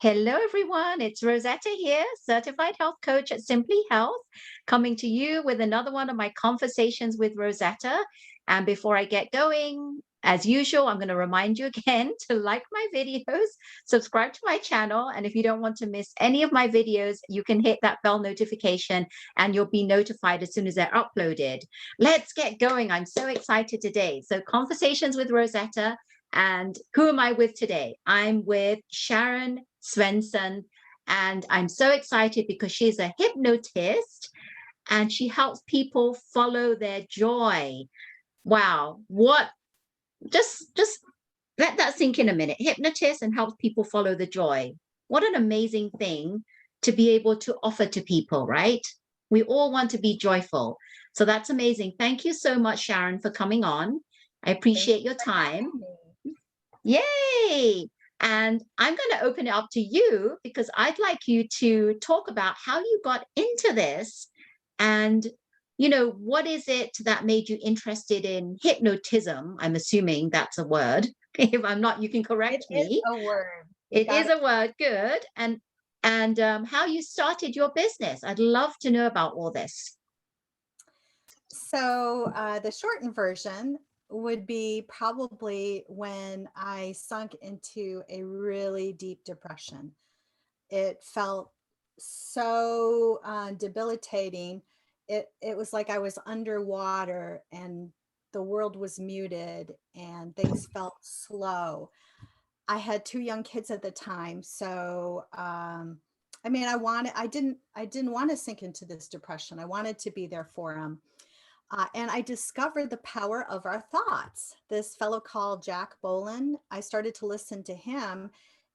Hello, everyone. It's Rosetta here, certified health coach at Simply Health, coming to you with another one of my conversations with Rosetta. And before I get going, as usual, I'm going to remind you again to like my videos, subscribe to my channel. And if you don't want to miss any of my videos, you can hit that bell notification and you'll be notified as soon as they're uploaded. Let's get going. I'm so excited today. So, Conversations with Rosetta. And who am I with today? I'm with Sharon Svenson, and I'm so excited because she's a hypnotist and she helps people follow their joy. Wow, what just let that sink in a minute. Hypnotist and helps people follow the joy. What an amazing thing to be able to offer to people, right? We all want to be joyful. So that's amazing. Thank you so much, Sharon, for coming on. I Thank appreciate you your for time. having me. Yay! And I'm going to open it up to you because I'd like you to talk about how you got into this and, what is it that made you interested in hypnotism? I'm assuming that's a word. If I'm not, you can It correct is me. a word. You It got is it. a word. Good. And how you started your business. I'd love to know about all this. So the shortened version would be probably when I sunk into a really deep depression. It felt so debilitating. It was like I was underwater and the world was muted and things felt slow. I had two young kids at the time, so I mean, I didn't want to sink into this depression. I wanted to be there for them, and I discovered the power of our thoughts. This fellow called Jack Boland. I started to listen to him,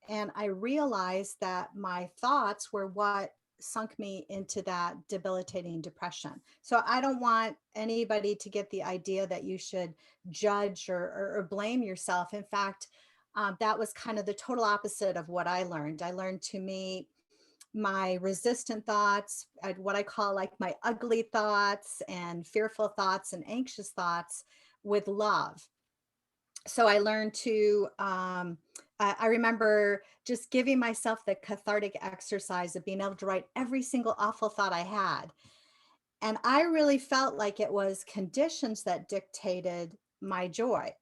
and I realized that my thoughts were what sunk me into that debilitating depression. So I don't want anybody to get the idea that you should judge or blame yourself. In fact, that was kind of the total opposite of what I learned. I learned to meet my resistant thoughts, what I call like my ugly thoughts and fearful thoughts and anxious thoughts with love. So I learned to, I remember just giving myself the cathartic exercise of being able to write every single awful thought I had. And I really felt like it was conditions that dictated my joy.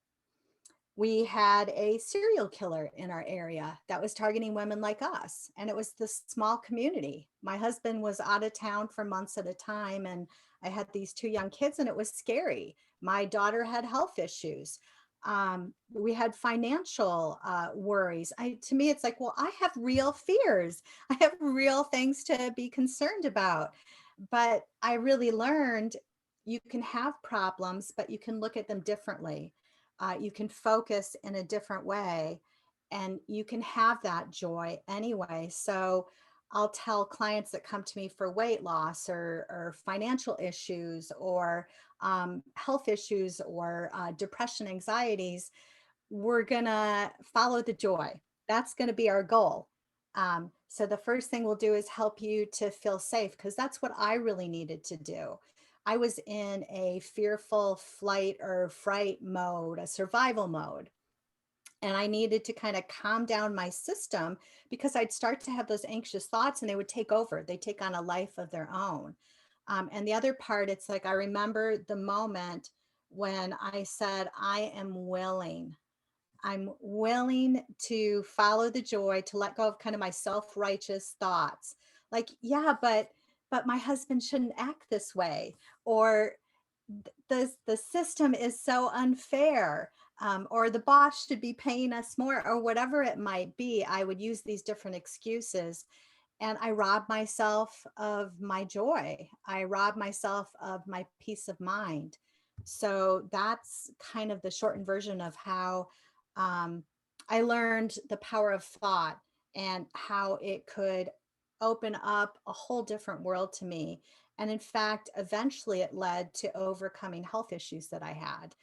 We had a serial killer in our area that was targeting women like us. And it was this small community. My husband was out of town for months at a time, and I had these two young kids, and it was scary. My daughter had health issues. We had financial worries. To me, it's like, well, I have real fears. I have real things to be concerned about. But I really learned you can have problems, but you can look at them differently. You can focus in a different way and you can have that joy anyway. So I'll tell clients that come to me for weight loss or financial issues or health issues or depression, anxieties, we're going to follow the joy. That's going to be our goal. So the first thing we'll do is help you to feel safe because that's what I really needed to do. I was in a fearful flight or fright mode, a survival mode. And I needed to kind of calm down my system because I'd start to have those anxious thoughts and they would take over. They take on a life of their own. And the other part, it's like I remember the moment when I said, I am willing. I'm willing to follow the joy, to let go of kind of my self-righteous thoughts. Like, yeah, but my husband shouldn't act this way, or the system is so unfair, or the boss should be paying us more, or whatever it might be. I would use these different excuses, and I rob myself of my joy. I rob myself of my peace of mind. So that's kind of the shortened version of how um, I learned the power of thought and how it could open up a whole different world to me. And in fact, eventually it led to overcoming health issues that I had.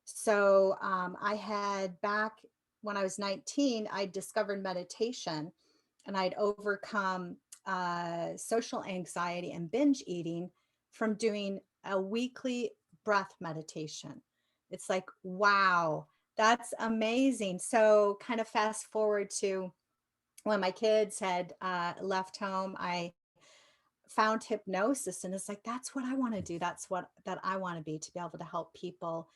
So I had back when I was 19, I discovered meditation and I'd overcome social anxiety and binge eating from doing a weekly breath meditation. It's like, wow, that's amazing. So kind of fast forward to when my kids had left home, I found hypnosis, and it's like, that's what I want to do. That's what that I want to be, to be able to help people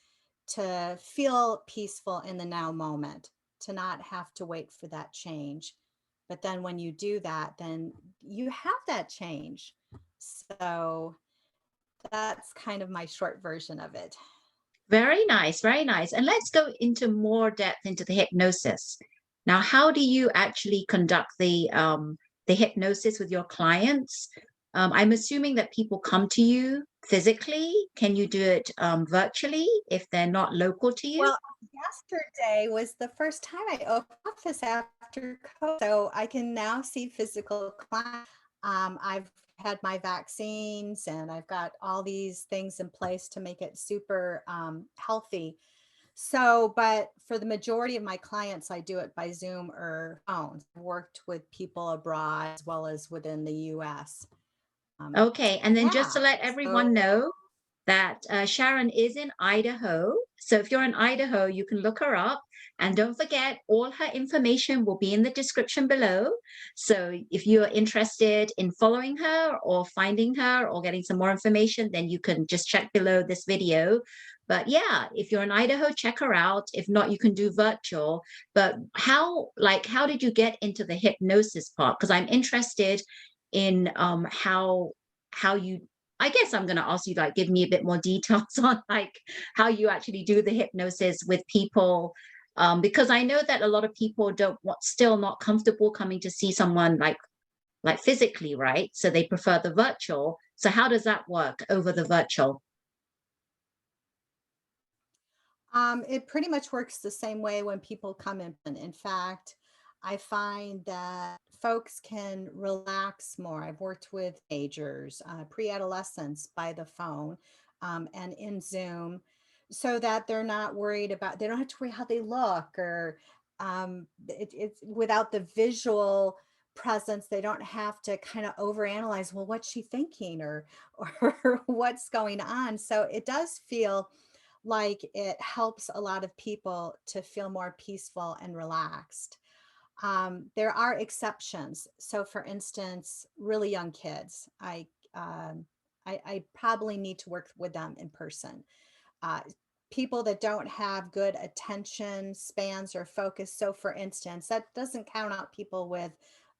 to feel peaceful in the now moment, to not have to wait for that change. But then when you do that, then you have that change. So that's kind of my short version of it. Very nice, very nice. And let's go into more depth into the hypnosis. Now, how do you actually conduct the hypnosis with your clients? I'm assuming that people come to you physically. Can you do it virtually if they're not local to you? Well, yesterday was the first time I opened office after COVID, so I can now see physical clients. I've had my vaccines and I've got all these things in place to make it super healthy. So, but for the majority of my clients, I do it by Zoom or phone. I've worked with people abroad as well as within the US. Um, Okay, and then just to yeah. let So, everyone know that Sharon is in Idaho. So if you're in Idaho, you can look her up. And don't forget, all her information will be in the description below. So if you're interested in following her or finding her or getting some more information, then you can just check below this video. But yeah, if you're in Idaho, check her out. If not, you can do virtual. But how did you get into the hypnosis part? Because I'm interested in how you, I guess I'm going to ask you like give me a bit more details on like how you actually do the hypnosis with people, because I know that a lot of people don't want, still not comfortable coming to see someone like physically, right? So they prefer the virtual. So how does that work over the virtual? it pretty much works the same way when people come in. In fact, I find that folks can relax more. I've worked with agers, pre-adolescents by the phone and in Zoom, so that they're not worried about, they don't have to worry how they look, or it's without the visual presence, they don't have to kind of overanalyze, well, what's she thinking, or what's going on. So it does feel like it helps a lot of people to feel more peaceful and relaxed. There are exceptions. So, for instance, really young kids, I probably need to work with them in person. Uh, People that don't have good attention spans or focus. So, for instance, that doesn't count out people with,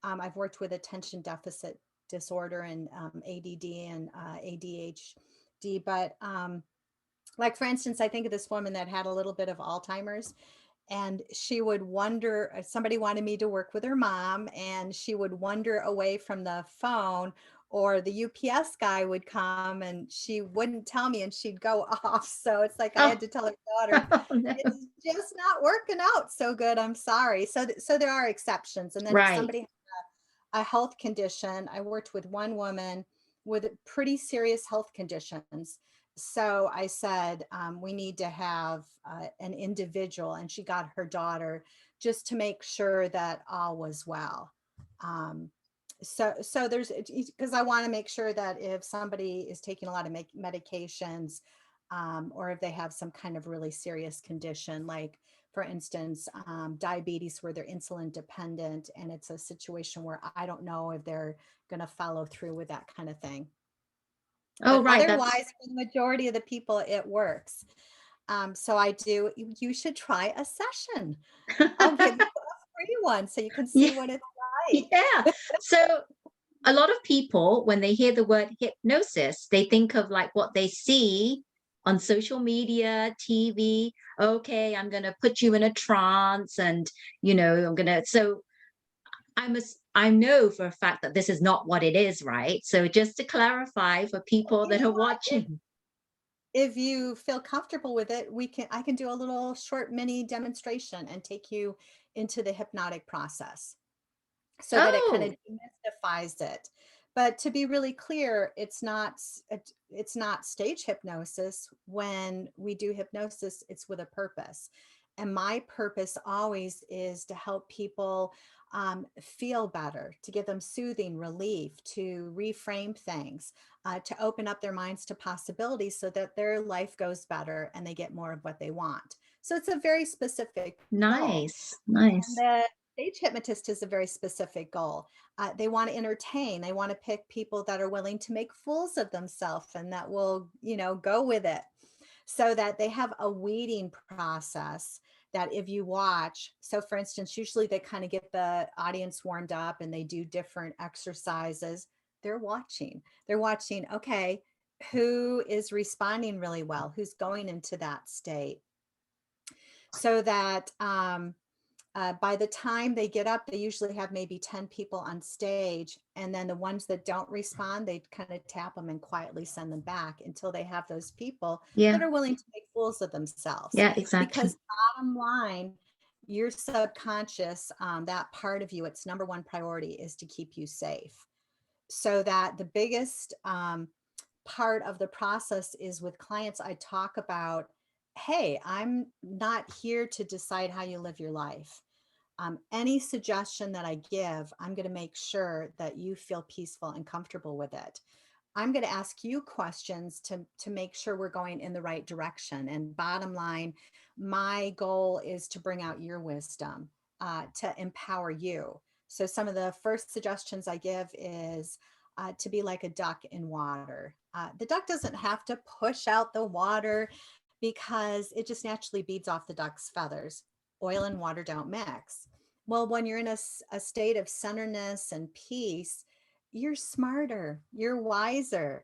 I've worked with attention deficit disorder and ADD and ADHD, but like, for instance, I think of this woman that had a little bit of Alzheimer's, and she would wander, somebody wanted me to work with her mom, and she would wander away from the phone, or the UPS guy would come and she wouldn't tell me and she'd go off. So it's like I Oh, had to tell her daughter, no. it's just not working out so good. I'm sorry. So there are exceptions. And then if Right. somebody a health condition. I worked with one woman with pretty serious health conditions. So I said, we need to have an individual, and she got her daughter just to make sure that all was well. Um, so there's, because I want to make sure that if somebody is taking a lot of medications, or if they have some kind of really serious condition, like for instance, diabetes, where they're insulin dependent, and it's a situation where I don't know if they're going to follow through with that kind of thing. Oh, But right. That's otherwise, for the majority of the people, it works. So I do, you should try a session. I'll give you a free one so you can see yeah, what it's like. yeah. So a lot of people, when they hear the word hypnosis, they think of like what they see on social media, TV. Okay, I'm going to put you in a trance and, I'm going to. So I know for a fact that this is not what it is, right? So just to clarify for people You that know are what? watching. If you feel comfortable with it, I can do a little short mini demonstration and take you into the hypnotic process, so that it kind of Oh, demystifies it. But to be really clear, it's not stage hypnosis. When we do hypnosis, it's with a purpose. And my purpose always is to help people feel better, to give them soothing relief, to reframe things, to open up their minds to possibilities so that their life goes better and they get more of what they want. So it's a very specific goal. nice, And nice. the stage hypnotist is a very specific goal. They want to entertain. They want to pick people that are willing to make fools of themselves and that will, go with it. So that they have a weeding process that if you watch, so for instance, usually they kind of get the audience warmed up and they do different exercises. They're watching, okay, who is responding really well, who's going into that state, so that by the time they get up, they usually have maybe 10 people on stage. And then the ones that don't respond, they kind of tap them and quietly send them back until they have those people that Yeah. are willing to make fools of themselves. Yeah, exactly. Because bottom line, your subconscious, that part of you, its number one priority is to keep you safe. So that the biggest part of the process is with clients, I talk about, hey, I'm not here to decide how you live your life. Any suggestion that I give, I'm going to make sure that you feel peaceful and comfortable with it. I'm going to ask you questions to make sure we're going in the right direction. And bottom line, my goal is to bring out your wisdom, to empower you. So some of the first suggestions I give is to be like a duck in water. The duck doesn't have to push out the water because it just naturally beads off the duck's feathers. Oil and water don't mix. Well, when you're in a state of centeredness and peace, you're smarter, you're wiser,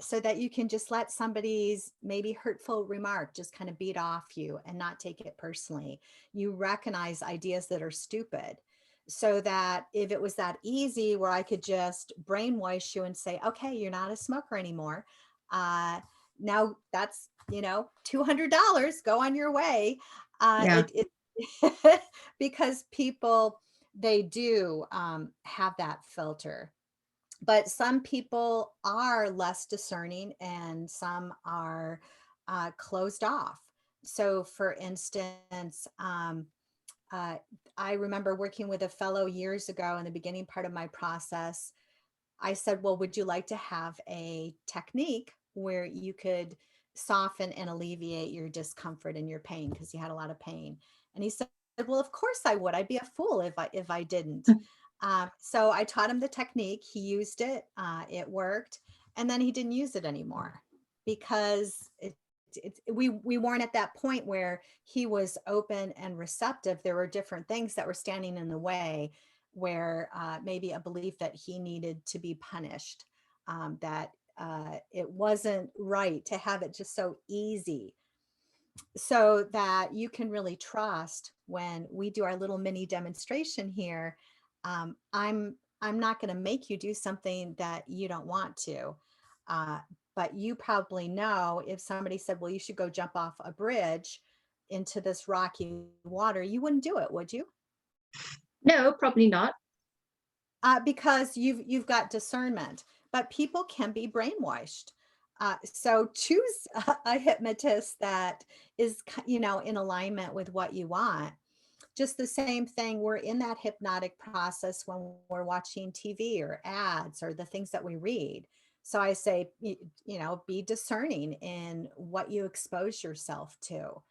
so that you can just let somebody's maybe hurtful remark just kind of beat off you and not take it personally. You recognize ideas that are stupid. So that if it was that easy where I could just brainwash you and say, okay, you're not a smoker anymore. Now that's, $200, go on your way. Yeah. It because people, they do have that filter, but some people are less discerning and some are closed off. So for instance, uh, I remember working with a fellow years ago in the beginning part of my process. I said, well, would you like to have a technique where you could soften and alleviate your discomfort and your pain, because you had a lot of pain? And he said, well, of course I would. I'd be a fool if I didn't. So I taught him the technique. He used it. It worked. And then he didn't use it anymore because we weren't at that point where he was open and receptive. There were different things that were standing in the way, where maybe a belief that he needed to be punished, that it wasn't right to have it just so easy. So that you can really trust when we do our little mini demonstration here. I'm not going to make you do something that you don't want to. Uh, but you probably know, if somebody said, well, you should go jump off a bridge into this rocky water, you wouldn't do it, would you? No, probably not. Because you've got discernment, but people can be brainwashed. So choose a hypnotist that is, in alignment with what you want. Just the same thing, we're in that hypnotic process when we're watching TV or ads or the things that we read. So I say, be discerning in what you expose yourself to,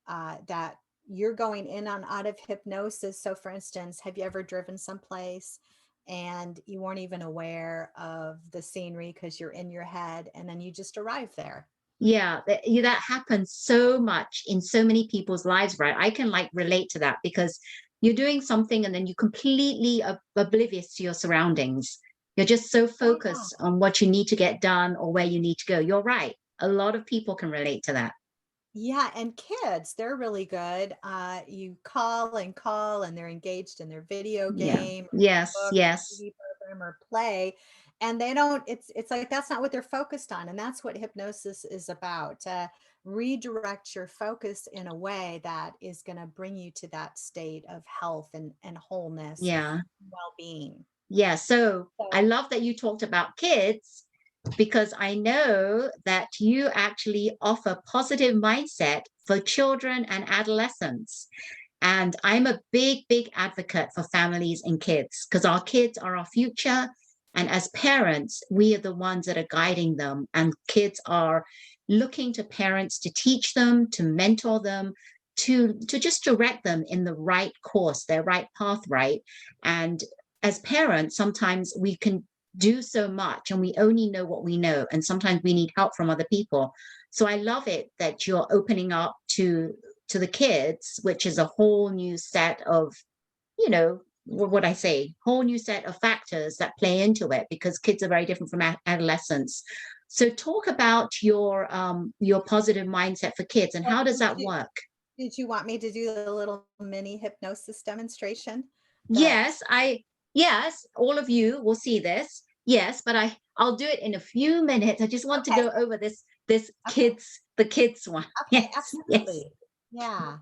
that you're going in on out of hypnosis. So for instance, have you ever driven someplace and you weren't even aware of the scenery because you're in your head and then you just arrive there? Yeah, that happens so much in so many people's lives, right? I can like relate to that because you're doing something and then you completely oblivious to your surroundings. You're just so Oh yeah. focused on what you need to get done or where you need to go. You're right. A lot of people can relate to that. Yeah, and kids, they're really good. You call and call, and they're engaged in their video Yeah. game, Yes, book, yes. TV program, or play, and they don't. It's like that's not what they're focused on, and that's what hypnosis is about. To redirect your focus in a way that is going to bring you to that state of health and wholeness, Yeah. well-being. Yeah. So I So love that you talked about kids because I know that you actually offer positive mindset for children and adolescents. And I'm a big, big advocate for families and kids because our kids are our future. And as parents, we are the ones that are guiding them. And kids are looking to parents to teach them, to mentor them, to just direct them in the right course, their right path, right? And as parents, sometimes we can do so much and we only know what we know, and sometimes we need help from other people. So I love it that you're opening up to the kids, which is a whole new set of, you know, what I say, whole new set of factors that play into it, because kids are very different from adolescents. So talk about your positive mindset for kids and Well, how does that work? did you want me to do the little mini hypnosis demonstration that Yes, yes, all of you will see this. Yes, but I'll do it in a few minutes. I just want to okay, go over this okay, the kids one. okay, Yes, yes. absolutely. Yeah.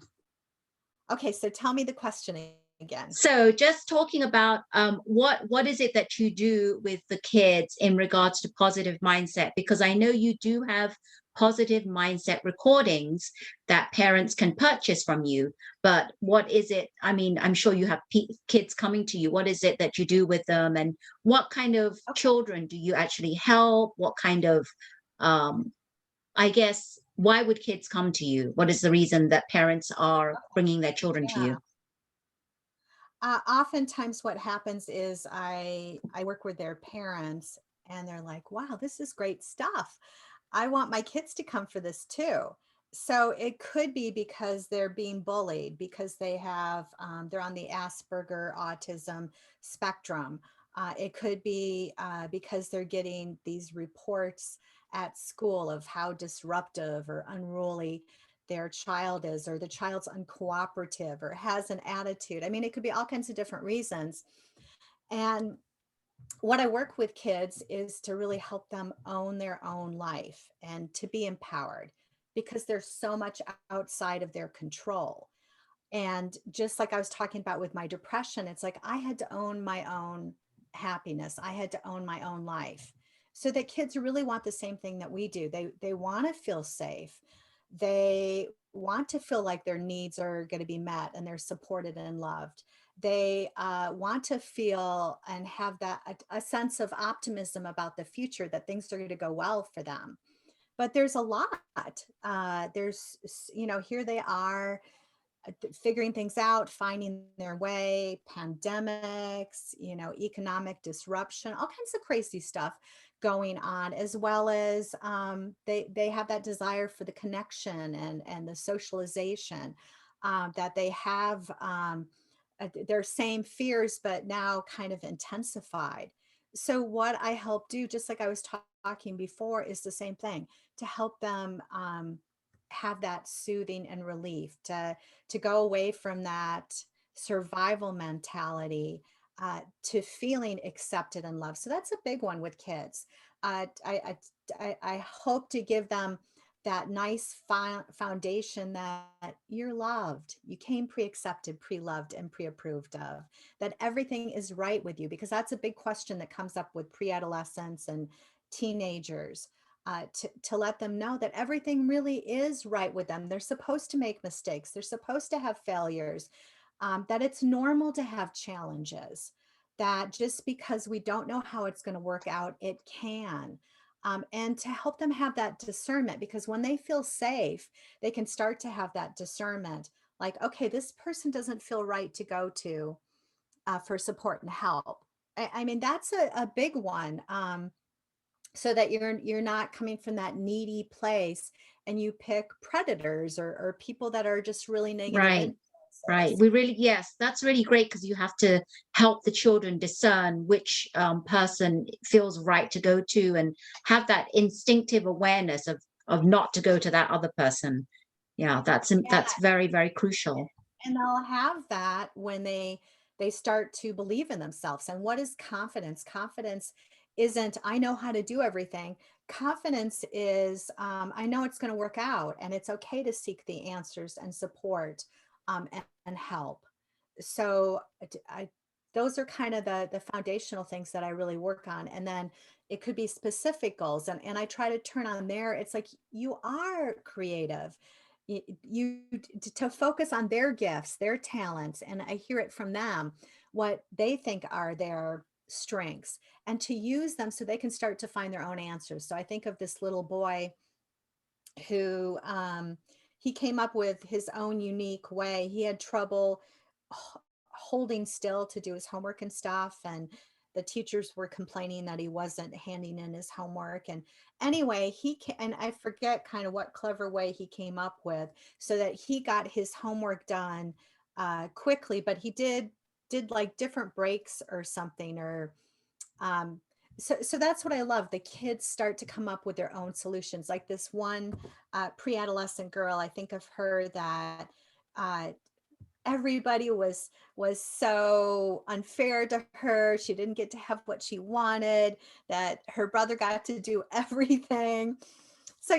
Okay, so tell me the question again. So just talking about what is it that you do with the kids in regards to positive mindset? Because I know you do have positive mindset recordings that parents can purchase from you. But what is it? I mean, I'm sure you have kids coming to you. What is it that you do with them, and what kind of Okay, children do you actually help? What kind of, um, I guess, why would kids come to you? What is the reason that parents are okay. bringing their children to Yeah. you? Oftentimes what happens is I work with their parents and they're like, "Wow, this is great stuff. I want my kids to come for this too." So it could be because they're being bullied, because they're on the Asperger autism spectrum. It could be because they're getting these reports at school of how disruptive or unruly their child is, or the child's uncooperative or has an attitude. I mean, it could be all kinds of different reasons. And what I work with kids is to really help them own their own life and to be empowered, because there's so much outside of their control. And just like I was talking about with my depression, it's like I had to own my own happiness. I had to own my own life. So that kids really want the same thing that we do. They want to feel safe. They want to feel like their needs are going to be met and they're supported and loved. They want to feel and have a sense of optimism about the future, that things are going to go well for them. But there's a lot. Here they are figuring things out, finding their way, pandemics, economic disruption, all kinds of crazy stuff going on, as well as they have that desire for the connection and the socialization that they have. Their same fears, but now kind of intensified. So what I help do, just like I was talking before, is the same thing, to help them have that soothing and relief, to go away from that survival mentality to feeling accepted and loved. So that's a big one with kids. I hope to give them that nice foundation that you're loved, you came pre-accepted, pre-loved, and pre-approved of, that everything is right with you, because that's a big question that comes up with pre-adolescents and teenagers. To let them know that everything really is right with them. They're supposed to make mistakes. They're supposed to have failures, that it's normal to have challenges, that just because we don't know how it's going to work out, it can. And to help them have that discernment, because when they feel safe, they can start to have that discernment, like, okay, this person doesn't feel right to go to for support and help. I mean, that's a big one. So that you're not coming from that needy place and you pick predators or people that are just really negative Right. Right. influences. We really, yes, that's really great because you have to help the children discern which person feels right to go to and have that instinctive awareness of not to go to that other person. Yeah, that's Yeah, very, very crucial. and they'll have that when they start to believe in themselves. And what is confidence? Confidence isn't I know how to do everything. Confidence is I know it's going to work out, and it's okay to seek the answers and support and help. So those are kind of the foundational things that I really work on. And then it could be specific goals, and I try to turn on there. It's like, you are creative. To focus on their gifts, their talents, and I hear it from them, what they think are their strengths, and to use them so they can start to find their own answers. So I think of this little boy who he came up with his own unique way. He had trouble h- holding still to do his homework and stuff. And the teachers were complaining that he wasn't handing in his homework. And anyway, and I forget kind of what clever way he came up with so that he got his homework done quickly, but he did like different breaks or something, or um, so that's what I love. The kids start to come up with their own solutions. Like this one pre-adolescent girl, I think of her that uh, everybody was so unfair to her. She didn't get to have what she wanted, that her brother got to do everything. So,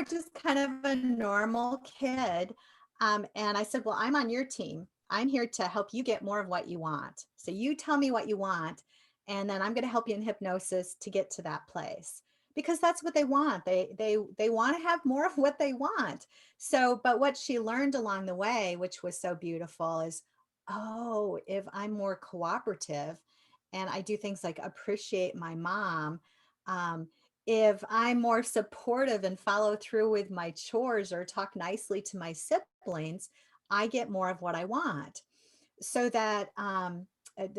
just kind of a normal kid. And I said, well, I'm on your team. I'm here to help you get more of what you want. So you tell me what you want, and then I'm going to help you in hypnosis to get to that place, because that's what they want. They want to have more of what they want. So, but what she learned along the way, which was so beautiful, is, oh, if I'm more cooperative and I do things like appreciate my mom, um, if I'm more supportive and follow through with my chores or talk nicely to my siblings, I get more of what I want. So that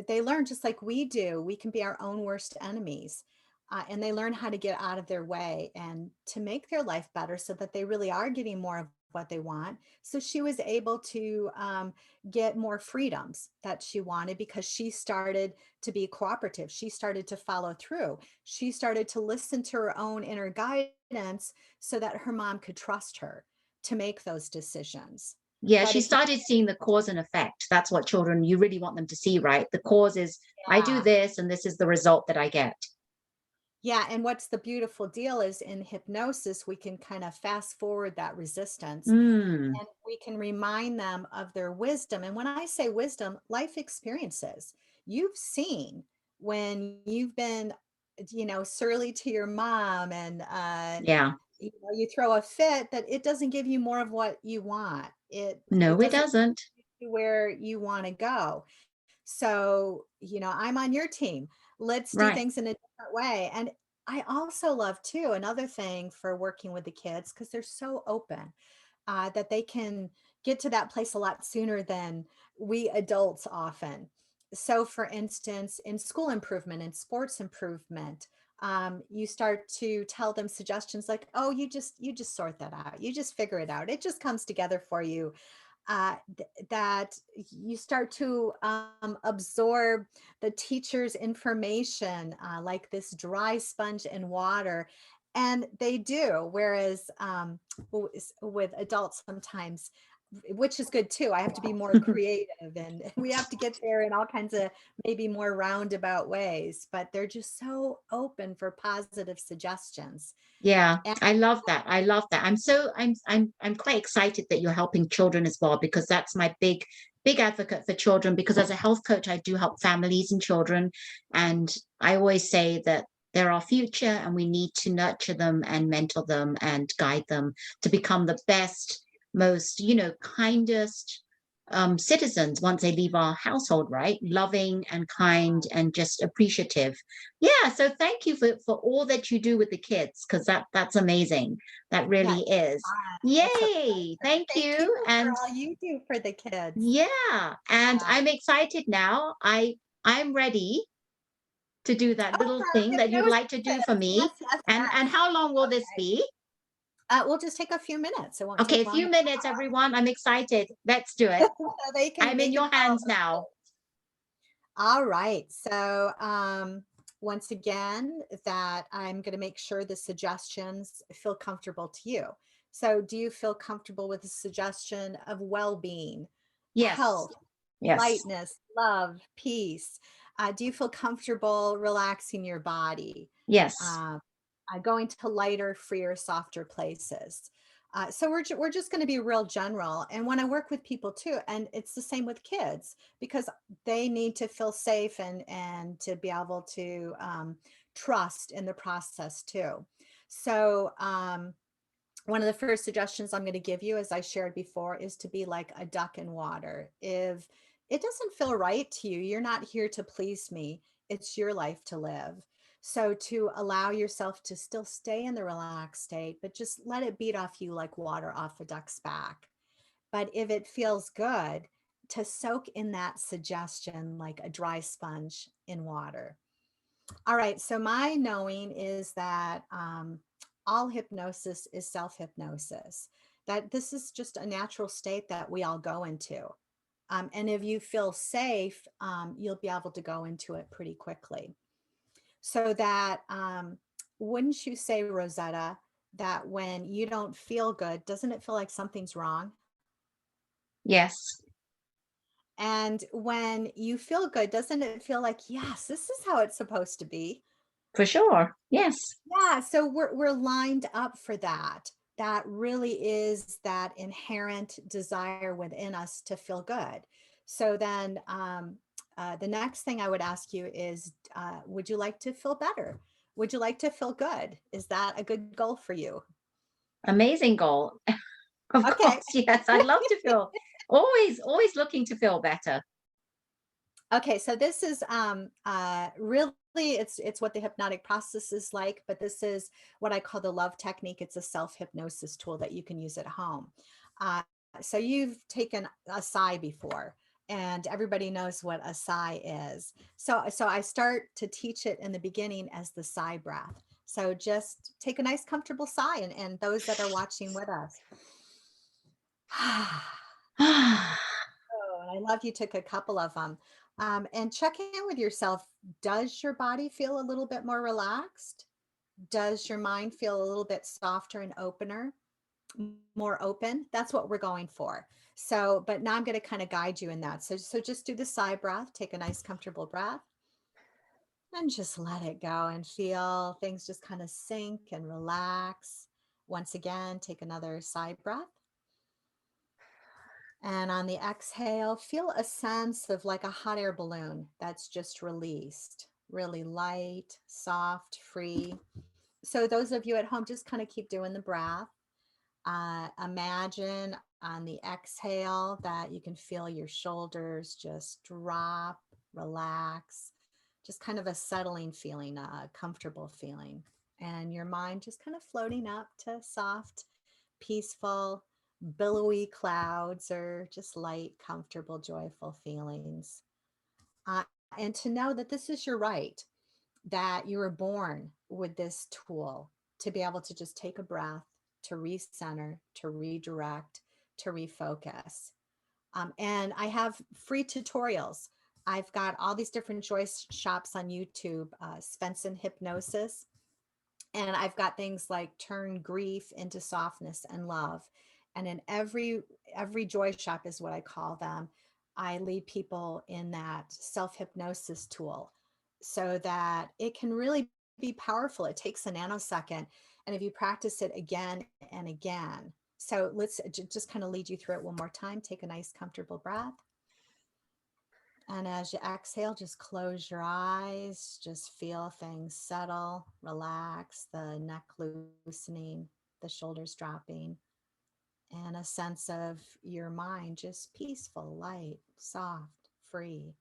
they learn, just like we do, we can be our own worst enemies. And they learn how to get out of their way and to make their life better so that they really are getting more of what they want. So she was able to get more freedoms that she wanted because she started to be cooperative. She started to follow through. She started to listen to her own inner guidance so that her mom could trust her to make those decisions. Yeah, But she if you, started seeing the cause and effect. That's what children, you really want them to see, right? The cause is I do yeah, this and this is the result that I get. yeah, and what's the beautiful deal is in hypnosis, we can kind of fast forward that resistance Mm, and we can remind them of their wisdom. And when I say wisdom, life experiences. You've seen when you've been, surly to your mom and yeah. you throw a fit, that it doesn't give you more of what you want. It No, it doesn't doesn't. get you where you want to go. So, I'm on your team. Let's do Right. things in a different way. And I also love too, another thing for working with the kids, because they're so open, that they can get to that place a lot sooner than we adults often. So for instance, in school improvement and sports improvement, you start to tell them suggestions like, oh, you just sort that out. You just figure it out. It just comes together for you. That you start to absorb the teacher's information like this dry sponge in water. And they do. Whereas with adults, sometimes, which is good too, I have to be more creative and we have to get there in all kinds of maybe more roundabout ways, but they're just so open for positive suggestions. Yeah, And I love that. I love that. I'm quite excited that you're helping children as well, because that's my big advocate for children, because as a health coach I do help families and children, and I always say that they're our future and we need to nurture them and mentor them and guide them to become the best, most, kindest citizens once they leave our household, right? Loving and kind and just appreciative. Yeah, so thank you for all that you do with the kids, because that's amazing. That yeah, really it's is. fun. It's a Yay. pleasure. Thank Thank you. you for And all you do for the kids. yeah, and Uh, I'm excited now. I'm ready to do that oh, little for thing that you'd hypnosis. like to do for Yes, me. yes, And yes. how long will this Okay. be? We'll just take a few minutes. It won't Okay, take a long few at minutes, everyone. I'm excited. Let's do it. all. They can I'm they in can your follow hands the now. flow. All right. So once again, that I'm going to make sure the suggestions feel comfortable to you. So do you feel comfortable with the suggestion of well-being, Yes. health, Yes. lightness, love, peace? Do you feel comfortable relaxing your body? Yes. Um, going to lighter, freer, softer places. So we're just going to be real general. And when I work with people too, and it's the same with kids, because they need to feel safe and to be able to trust in the process too. So one of the first suggestions I'm going to give you, as I shared before, is to be like a duck in water. If it doesn't feel right to you, you're not here to please me. It's your life to live. So to allow yourself to still stay in the relaxed state, but just let it beat off you like water off a duck's back. But if it feels good, to soak in that suggestion like a dry sponge in water. All right. So my knowing is that all hypnosis is self-hypnosis, that this is just a natural state that we all go into. And if you feel safe, you'll be able to go into it pretty quickly. So that, wouldn't you say, Rosetta, that when you don't feel good, doesn't it feel like something's wrong? Yes, And when you feel good, doesn't it feel like, yes, this is how it's supposed to be? for sure. Yes. Yeah, so we're lined up for that. That really is that inherent desire within us to feel good. So then the next thing I would ask you is, would you like to feel better? Would you like to feel good? Is that a good goal for you? Amazing goal. Of Okay. course, yes. I'd love to feel always looking to feel better. Okay, so this is really it's what the hypnotic process is like, but this is what I call the love technique. It's a self-hypnosis tool that you can use at home. Uh, so you've taken a sigh before, and everybody knows what a sigh is. So I start to teach it in the beginning as the sigh breath. So just take a nice comfortable sigh, and those that are watching with us. Oh, and I love you took a couple of them. And check in with yourself. Does your body feel a little bit more relaxed? Does your mind feel a little bit softer and more open? That's what we're going for. So, but now I'm going to kind of guide you in that. So just do the sigh breath, take a nice comfortable breath, and just let it go and feel things just kind of sink and relax. Once again, take another sigh breath. And on the exhale, feel a sense of like a hot air balloon that's just released, really light, soft, free. So, those of you at home, just kind of keep doing the breath. Imagine on the exhale that you can feel your shoulders just drop, relax, just kind of a settling feeling, a comfortable feeling. And your mind just kind of floating up to soft, peaceful, billowy clouds or just light, comfortable, joyful feelings. Uh, and to know that this is your right, that you were born with this tool to be able to just take a breath, to recenter, to redirect, to refocus. And I have free tutorials. I've got all these different choice shops on YouTube, Svenson Hypnosis. And I've got things like turn grief into softness and love. And in every joy shop is what I call them. I lead people in that self-hypnosis tool so that it can really be powerful. It takes a nanosecond. And if you practice it again and again. So let's just kind of lead you through it one more time. Take a nice comfortable breath. And as you exhale, just close your eyes, just feel things settle, relax, the neck loosening, the shoulders dropping, and a sense of your mind just peaceful, light, soft, free,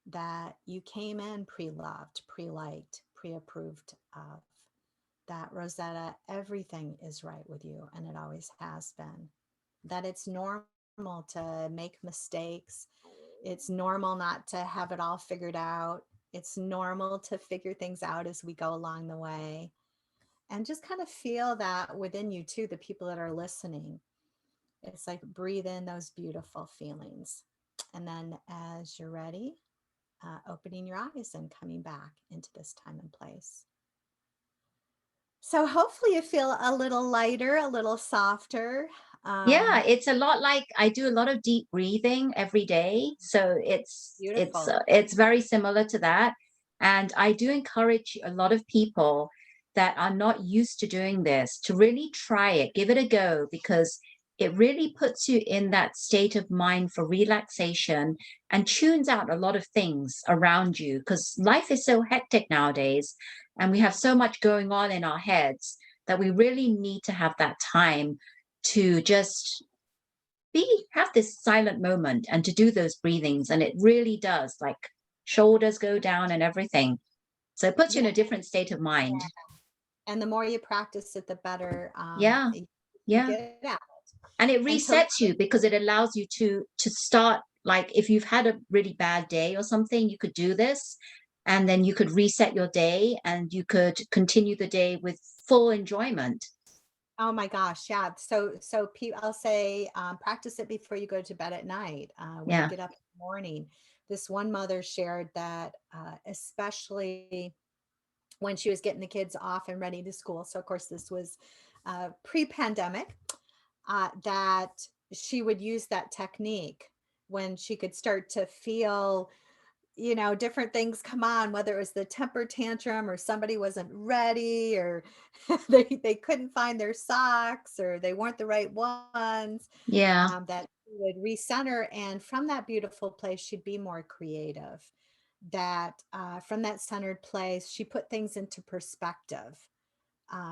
that you came in pre-loved, pre-liked, pre-approved of. That Rosetta, everything is right with you, and it always has been. That it's normal to make mistakes. It's normal not to have it all figured out. It's normal to figure things out as we go along the way. And just kind of feel that within you too, the people that are listening. It's like breathe in those beautiful feelings. And then as you're ready, opening your eyes and coming back into this time and place. So hopefully you feel a little lighter, a little softer. Yeah, it's a lot like I do a lot of deep breathing every day, so Beautiful. it's very similar to that. And I do encourage a lot of people that are not used to doing this to really try it, give it a go, because it really puts you in that state of mind for relaxation and tunes out a lot of things around you because life is so hectic nowadays and we have so much going on in our heads that we really need to have that time to just have this silent moment and to do those breathings, and it really does, like, shoulders go down and everything. So it puts you Yeah. in a different state of mind. And the more you practice it, the better Yeah. you Yeah. get at it. And it And so, resets you because it allows you to start, like if you've had a really bad day or something, you could do this, and then you could reset your day and you could continue the day with full enjoyment. oh my gosh, yeah. I'll say, practice it before you go to bed at night. When you Yeah. get up in the morning, this one mother shared that, especially when she was getting the kids off and ready to school. So of course this was pre-pandemic, that she would use that technique when she could start to feel, different things come on, whether it was the temper tantrum or somebody wasn't ready, or they couldn't find their socks or they weren't the right ones, Yeah. that she would recenter. And from that beautiful place, she'd be more creative. That from that centered place, she put things into perspective.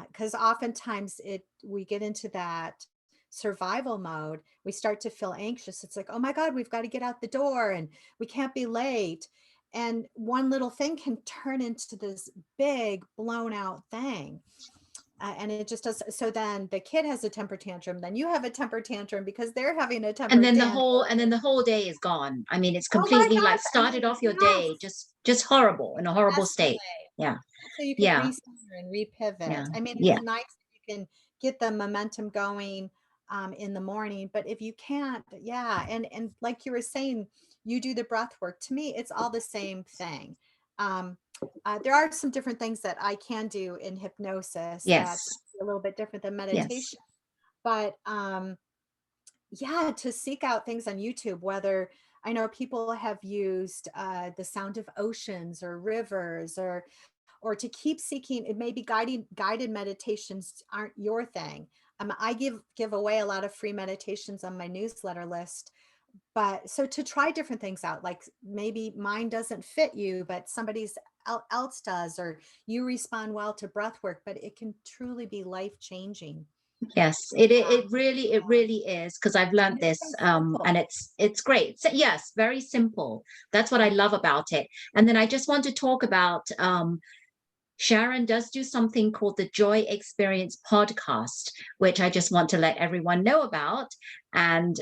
Because oftentimes we get into that survival mode, we start to feel anxious. It's like, oh my God, we've got to get out the door and we can't be late. And one little thing can turn into this big blown out thing. And it just does. So then the kid has a temper tantrum, then you have a temper tantrum because they're having a And temper then tantrum. the whole day is gone. I mean, it's Oh my completely like gosh. And started then, off your yes, day just horrible, in a horrible that's the state. way. Yeah. So you can Yeah. recenter and repivot. Yeah. I mean, Yeah. it's nice if you can get the momentum going in the morning, but if you can't, yeah. And like you were saying, you do the breath work. To me, it's all the same thing. Um, there are some different things that I can do in hypnosis Yes. that's a little bit different than Yes. meditation, but yeah, to seek out things on YouTube, whether I know people have used the sound of oceans or rivers, or to keep seeking. It may be guided meditations aren't your thing. I give away a lot of free meditations on my newsletter list, but so to try different things out, like maybe mine doesn't fit you but somebody's else does, or you respond well to breath work, but it can truly be life changing. Yes, it really is, because I've And learned it's this, so and simple. it's great. So, yes, very simple. That's what I love about it. And then I just want to talk about, Sharon does do something called the Joy Experience podcast, which I just want to let everyone know about. And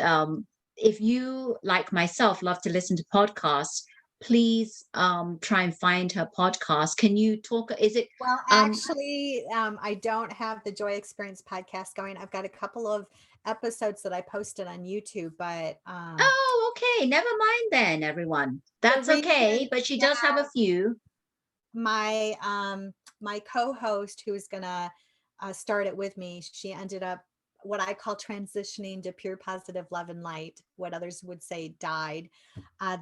if you, like myself, love to listen to podcasts, please try and find her podcast. Can you talk? Is it Well, um, actually, I don't have the Joy Experience podcast going. I've got a couple of episodes that I posted on YouTube, but Oh, okay. Never mind then, everyone. the That's reason, okay. But she yeah, does have a few. my my co-host who was gonna start it with me, she ended up what I call transitioning to pure positive love and light, what others would say died.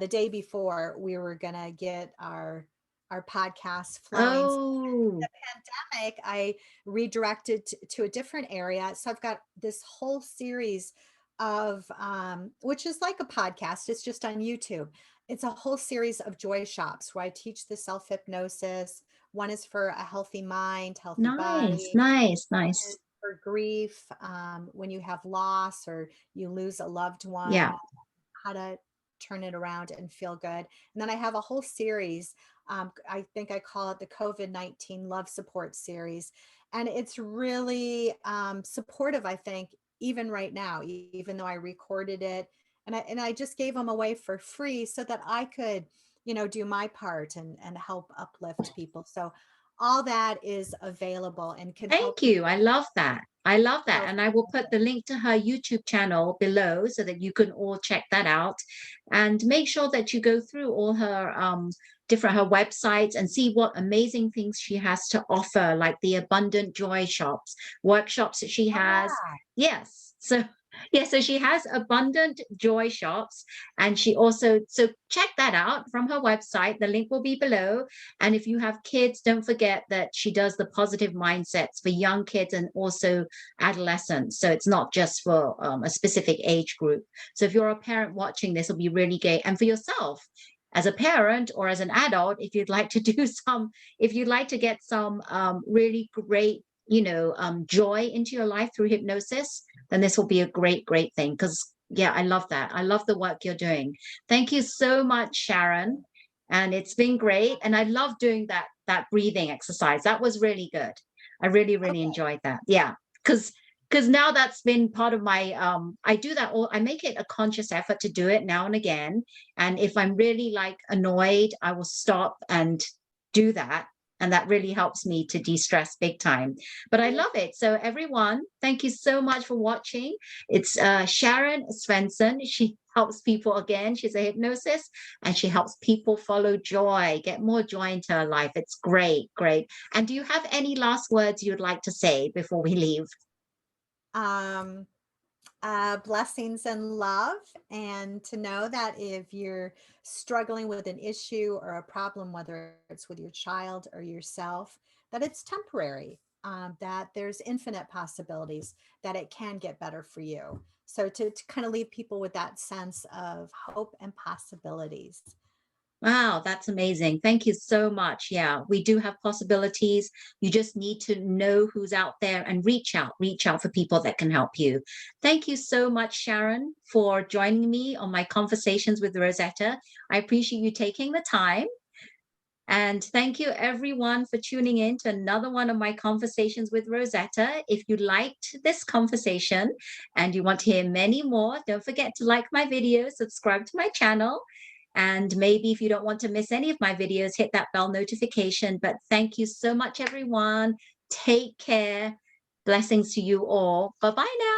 The day before we were gonna get our podcast flowing. Oh, Pandemic, I redirected to a different area. So I've got this whole series of, which is like a podcast, it's just on YouTube. It's a whole series of joy shops where I teach the self hypnosis. One is for a healthy mind, healthy nice, body, nice, nice. for grief, when you have loss or you lose a loved Yeah. one, how to turn it around and feel good. And then I have a whole series. I think I call it the COVID-19 Love Support Series. And it's really supportive, I think, even right now, even though I recorded it. And I just gave them away for free so that I could, do my part and help uplift people. So all that is available and can help Thank you. people. I love that. I love that. So And I will put the link to her YouTube channel below so that you can all check that out. And make sure that you go through all her her websites and see what amazing things she has to offer, like the Abundant Joy shops, workshops that she oh, has. yeah. Yes. So yeah, so she has Abundant Joy shops, and she also, so check that out from her website. The link will be below. And if you have kids, don't forget that she does the positive mindsets for young kids and also adolescents. So it's not just for a specific age group. So if you're a parent watching this, it'll be really great. And for yourself, as a parent or as an adult, if you'd like to do some, if you'd like to get some really great, joy into your life through hypnosis, then this will be a great, great thing. Because yeah, I love that. I love the work you're doing. Thank you so much, Sharon. And it's been great. And I love doing that breathing exercise. That was really good. I really, really Okay. enjoyed that. Yeah. Because now that's been part of my I do that all I make it a conscious effort to do it now and again. And if I'm really like annoyed, I will stop and do that. And that really helps me to de-stress big time. But I love it. So everyone, thank you so much for watching. It's Sharon Svenson. She helps people again. She's a hypnosis and she helps people follow joy, get more joy into her life. It's great, great. And do you have any last words you'd like to say before we leave? Um, Blessings and love, and to know that if you're struggling with an issue or a problem, whether it's with your child or yourself, that it's temporary, that there's infinite possibilities, that it can get better for you. So to kind of leave people with that sense of hope and possibilities. Wow, that's amazing. Thank you so much. Yeah, we do have possibilities. You just need to know who's out there and reach out for people that can help you. Thank you so much, Sharon, for joining me on my conversations with Rosetta. I appreciate you taking the time. And thank you everyone for tuning in to another one of my conversations with Rosetta. If you liked this conversation and you want to hear many more, don't forget to like my video, subscribe to my channel. And maybe if you don't want to miss any of my videos, hit that bell notification. But thank you so much, everyone. Take care. Blessings to you all. Bye-bye now.